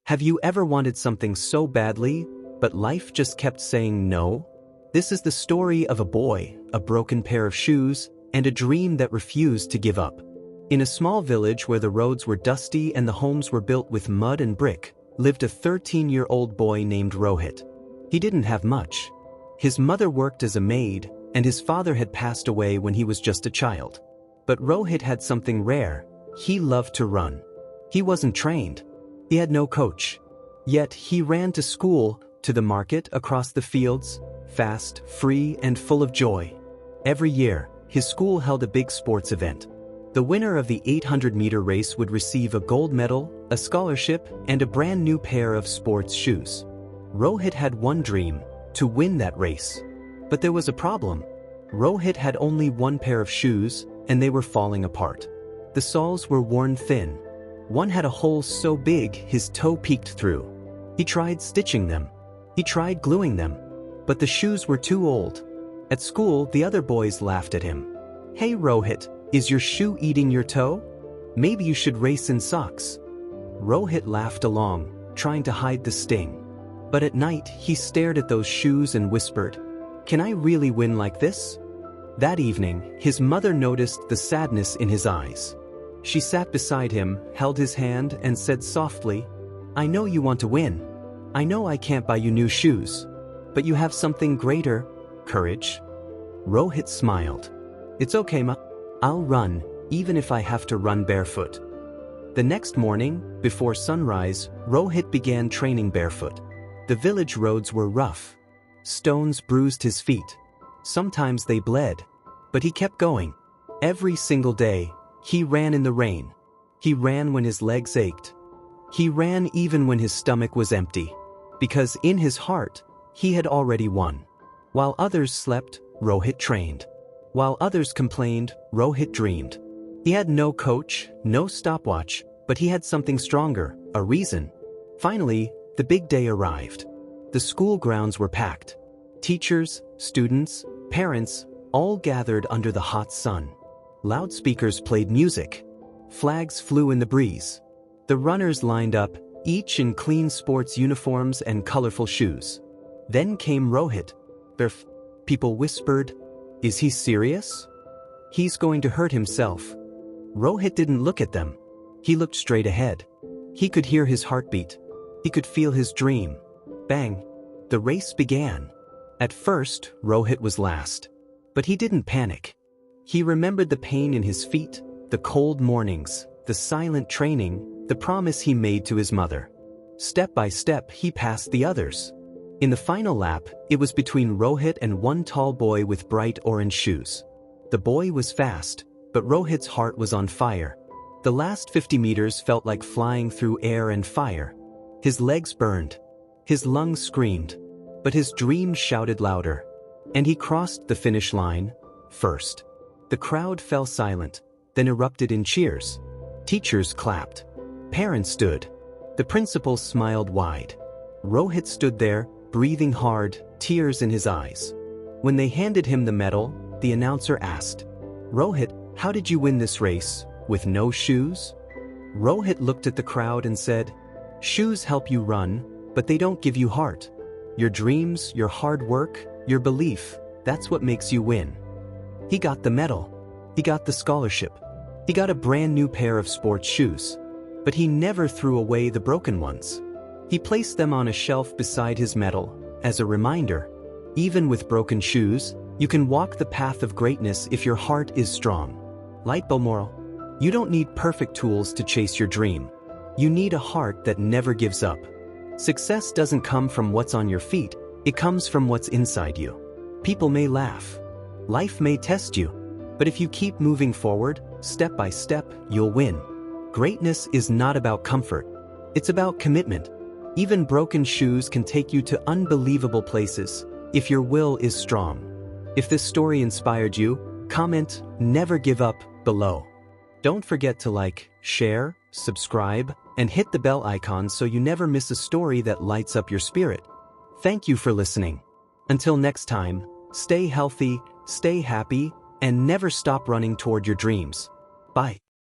Have you ever wanted something so badly, but life just kept saying no? This is the story of a boy, a broken pair of shoes, and a dream that refused to give up. In a small village where the roads were dusty and the homes were built with mud and brick, lived a 13-year-old boy named Rohit. He didn't have much. His mother worked as a maid, and his father had passed away when he was just a child. But Rohit had something rare. He loved to run. He wasn't trained. He had no coach. Yet he ran to school, to the market, across the fields, fast, free, and full of joy. Every year, his school held a big sports event. The winner of the 800-meter race would receive a gold medal, a scholarship, and a brand new pair of sports shoes. Rohit had one dream, to win that race. But there was a problem. Rohit had only one pair of shoes, and they were falling apart. The soles were worn thin. One had a hole so big his toe peeked through. He tried stitching them. He tried gluing them. But the shoes were too old. At school, the other boys laughed at him. "Hey Rohit, is your shoe eating your toe? Maybe you should race in socks." Rohit laughed along, trying to hide the sting. But at night, he stared at those shoes and whispered, "Can I really win like this?" That evening, his mother noticed the sadness in his eyes. She sat beside him, held his hand, and said softly, "I know you want to win. I know I can't buy you new shoes. But you have something greater, courage." Rohit smiled. "It's okay, Ma. I'll run, even if I have to run barefoot." The next morning, before sunrise, Rohit began training barefoot. The village roads were rough. Stones bruised his feet. Sometimes they bled. But he kept going. Every single day, he ran in the rain. He ran when his legs ached. He ran even when his stomach was empty. Because in his heart, he had already won. While others slept, Rohit trained. While others complained, Rohit dreamed. He had no coach, no stopwatch, but he had something stronger, a reason. Finally, the big day arrived. The school grounds were packed. Teachers, students, parents, all gathered under the hot sun. Loudspeakers played music. Flags flew in the breeze. The runners lined up, each in clean sports uniforms and colorful shoes. Then came Rohit. People whispered, "Is he serious? He's going to hurt himself." Rohit didn't look at them. He looked straight ahead. He could hear his heartbeat. He could feel his dream. Bang! The race began. At first, Rohit was last. But he didn't panic. He remembered the pain in his feet, the cold mornings, the silent training, the promise he made to his mother. Step by step, he passed the others. In the final lap, it was between Rohit and one tall boy with bright orange shoes. The boy was fast, but Rohit's heart was on fire. The last 50 meters felt like flying through air and fire. His legs burned. His lungs screamed. But his dream shouted louder. And he crossed the finish line, first. The crowd fell silent, then erupted in cheers. Teachers clapped. Parents stood. The principal smiled wide. Rohit stood there, breathing hard, tears in his eyes. When they handed him the medal, the announcer asked, "Rohit, how did you win this race, with no shoes?" Rohit looked at the crowd and said, "Shoes help you run, but they don't give you heart. Your dreams, your hard work, your belief, that's what makes you win." He got the medal. He got the scholarship. He got a brand new pair of sports shoes. But he never threw away the broken ones. He placed them on a shelf beside his medal, as a reminder. Even with broken shoes, you can walk the path of greatness if your heart is strong. Light bulb moral: you don't need perfect tools to chase your dream. You need a heart that never gives up. Success doesn't come from what's on your feet, it comes from what's inside you. People may laugh. Life may test you. But if you keep moving forward, step by step, you'll win. Greatness is not about comfort. It's about commitment. Even broken shoes can take you to unbelievable places, if your will is strong. If this story inspired you, comment "Never give up" below. Don't forget to like, share, subscribe, and hit the bell icon so you never miss a story that lights up your spirit. Thank you for listening. Until next time, stay healthy, stay happy, and never stop running toward your dreams. Bye.